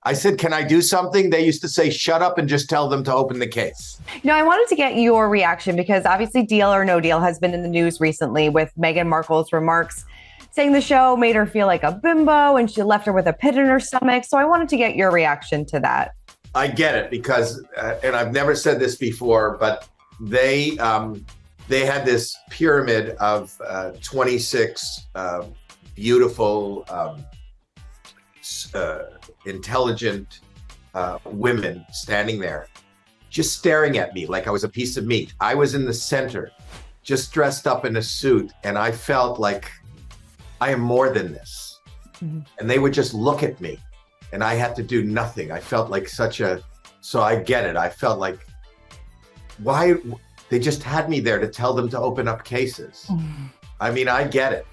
I said, can I do something? They used to say, shut up and just tell them to open the case. No, I wanted to get your reaction because obviously Deal or No Deal has been in the news recently with Meghan Markle's remarks saying the show made her feel like a bimbo and she left her with a pit in her stomach. So I wanted to get your reaction to that. I get it because, and I've never said this before, but they had this pyramid of 26 beautiful, intelligent women standing there, just staring at me like I was a piece of meat. I was in the center, just dressed up in a suit, and I felt like I am more than this. Mm-hmm. And they would just look at me, and I had to do nothing. I felt like so I get it. I felt like, why? They just had me there to tell them to open up cases. Mm-hmm. I mean, I get it.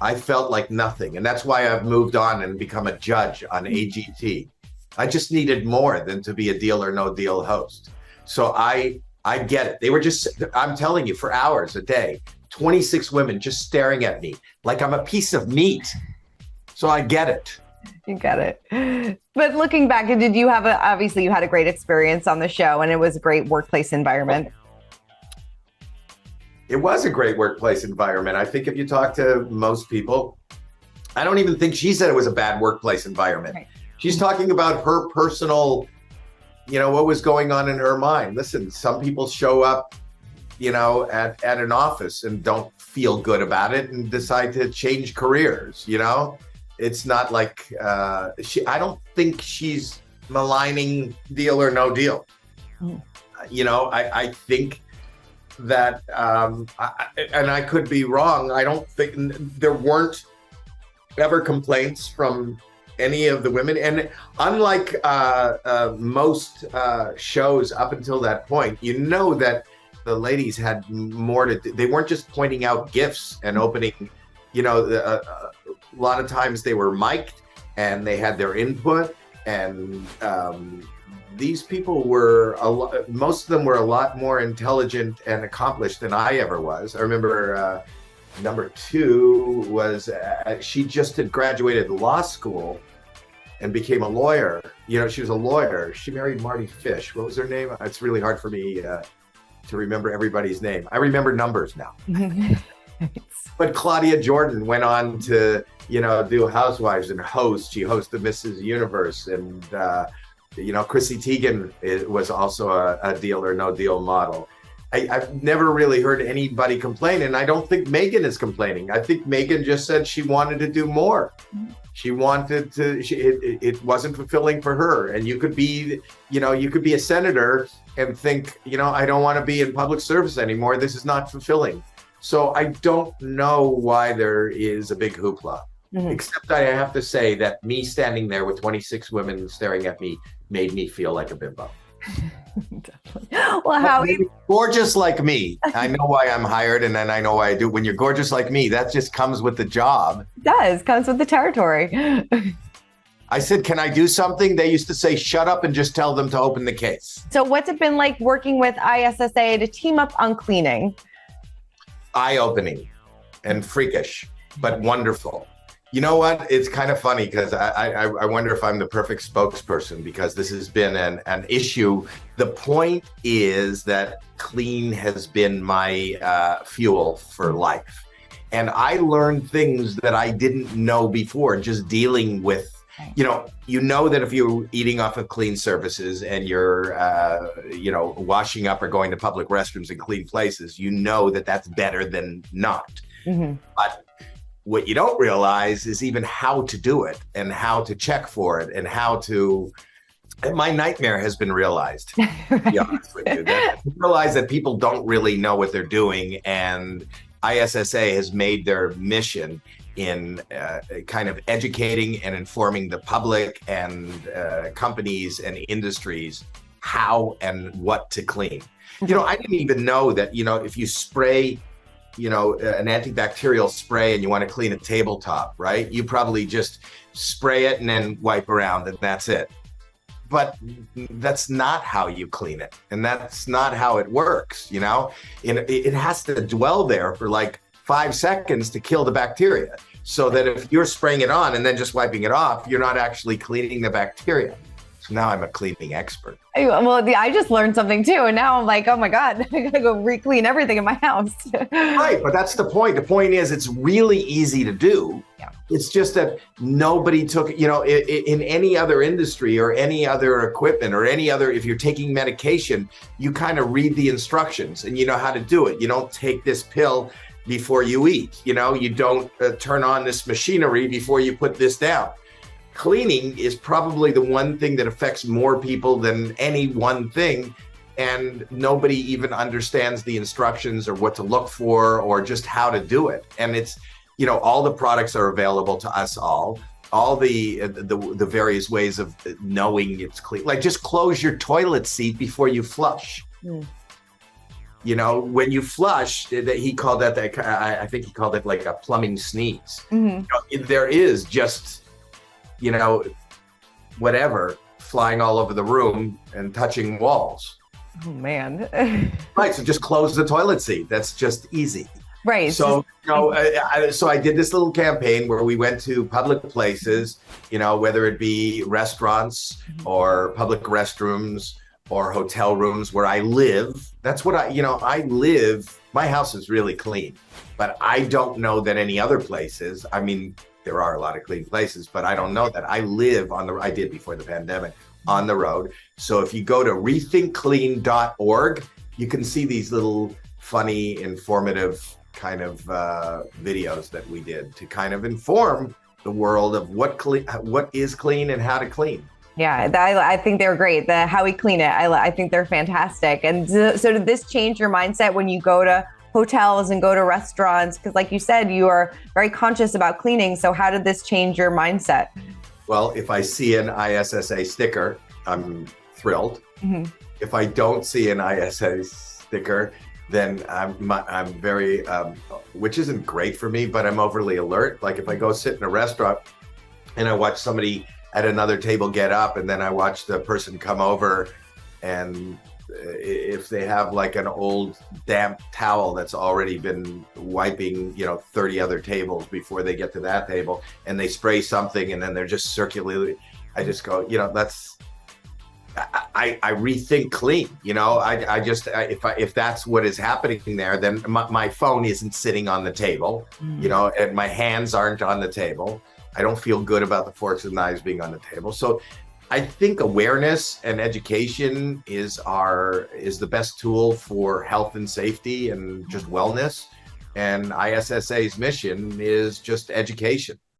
I felt like nothing. And that's why I've moved on and become a judge on AGT. I just needed more than to be a Deal or No Deal host. So I get it. They were just, I'm telling you, for hours a day, 26 women just staring at me like I'm a piece of meat. So I get it. You get it. But looking back, did you have obviously you had a great experience on the show and it was a great workplace environment. It was a great workplace environment. I think if you talk to most people, I don't even think she said it was a bad workplace environment. Right. She's talking about her personal, what was going on in her mind. Listen, some people show up, at an office and don't feel good about it and decide to change careers, It's not like, I don't think she's maligning Deal or No Deal. Mm. I think that, and I could be wrong, I don't think there weren't ever complaints from any of the women. And unlike most shows up until that point, that the ladies had more to do. They weren't just pointing out gifts and opening, a lot of times they were mic'd and they had their input. And these people most of them were a lot more intelligent and accomplished than I ever was. I remember number 2 was, she just had graduated law school and became a lawyer. She was a lawyer. She married Marty Fish. What was her name? It's really hard for me to remember everybody's name. I remember numbers now. But Claudia Jordan went on to, do Housewives and host. She hosted Mrs. Universe. And, Chrissy Teigen was also a Deal or No Deal model. I've never really heard anybody complain. And I don't think Meghan is complaining. I think Meghan just said she wanted to do more. She wanted to, it wasn't fulfilling for her. And you could be, a senator and think, I don't want to be in public service anymore. This is not fulfilling. So I don't know why there is a big hoopla, except I have to say that me standing there with 26 women staring at me made me feel like a bimbo. Definitely. Well, Howie, gorgeous like me. I know why I'm hired, and then I know why I do. When you're gorgeous like me, that just comes with the job. It comes with the territory. I said, can I do something? They used to say, shut up and just tell them to open the case. So what's it been like working with ISSA to team up on cleaning? Eye-opening and freakish, but wonderful. You know what? It's kind of funny because I wonder if I'm the perfect spokesperson because this has been an issue. The point is that clean has been my fuel for life. And I learned things that I didn't know before, just dealing with, that if you're eating off of clean surfaces and you're, washing up or going to public restrooms in clean places, that that's better than not. Mm-hmm. But what you don't realize is even how to do it and how to check for it and my nightmare has been realized, to be honest with you. That I realize that people don't really know what they're doing, and ISSA has made their mission in kind of educating and informing the public and companies and industries how and what to clean. I didn't even know that, if you spray an antibacterial spray and you want to clean a tabletop, right? You probably just spray it and then wipe around and that's it. But that's not how you clean it. And that's not how it works, It has to dwell there for like 5 seconds to kill the bacteria. so that if you're spraying it on and then just wiping it off, you're not actually cleaning the bacteria. So now I'm a cleaning expert. Well, I just learned something too. And now I'm like, oh my God, I gotta go re-clean everything in my house. Right, but that's the point. The point is it's really easy to do. Yeah. It's just that nobody took, in any other industry or any other equipment or any other, if you're taking medication, you kind of read the instructions and you know how to do it. You don't take this pill before you eat. You don't turn on this machinery before you put this down. Cleaning is probably the one thing that affects more people than any one thing. And nobody even understands the instructions or what to look for or just how to do it. And it's, all the products are available to us all the various ways of knowing it's clean. Like just close your toilet seat before you flush. When you flush, he called that, I think he called it like a plumbing sneeze. There is just, whatever flying all over the room and touching walls. Oh man. Right. So just close the toilet seat. That's just easy. Right. So, so I did this little campaign where we went to public places, whether it be restaurants or public restrooms or hotel rooms where I live. That's what I live. My house is really clean, but I don't know that any other places, I mean, there are a lot of clean places, but I don't know that. I live I did before the pandemic, on the road. So if you go to rethinkclean.org, you can see these little funny, informative kind of videos that we did to kind of inform the world of what is clean and how to clean. Yeah, I think they're great. The How We Clean It, I think they're fantastic. And so did this change your mindset when you go to hotels and go to restaurants? Because like you said, you are very conscious about cleaning. So how did this change your mindset? Well, if I see an ISSA sticker, I'm thrilled. If I don't see an ISSA sticker, then I'm very, which isn't great for me, but I'm overly alert. Like if I go sit in a restaurant and I watch somebody at another table get up and then I watch the person come over, and if they have like an old damp towel that's already been wiping 30 other tables before they get to that table, and they spray something and then they're just circulating, I just go, I rethink clean. If that's what is happening there, then my phone isn't sitting on the table, and my hands aren't on the table. I don't feel good about the forks and knives being on the table. So I think awareness and education is the best tool for health and safety and just wellness. And ISSA's mission is just education.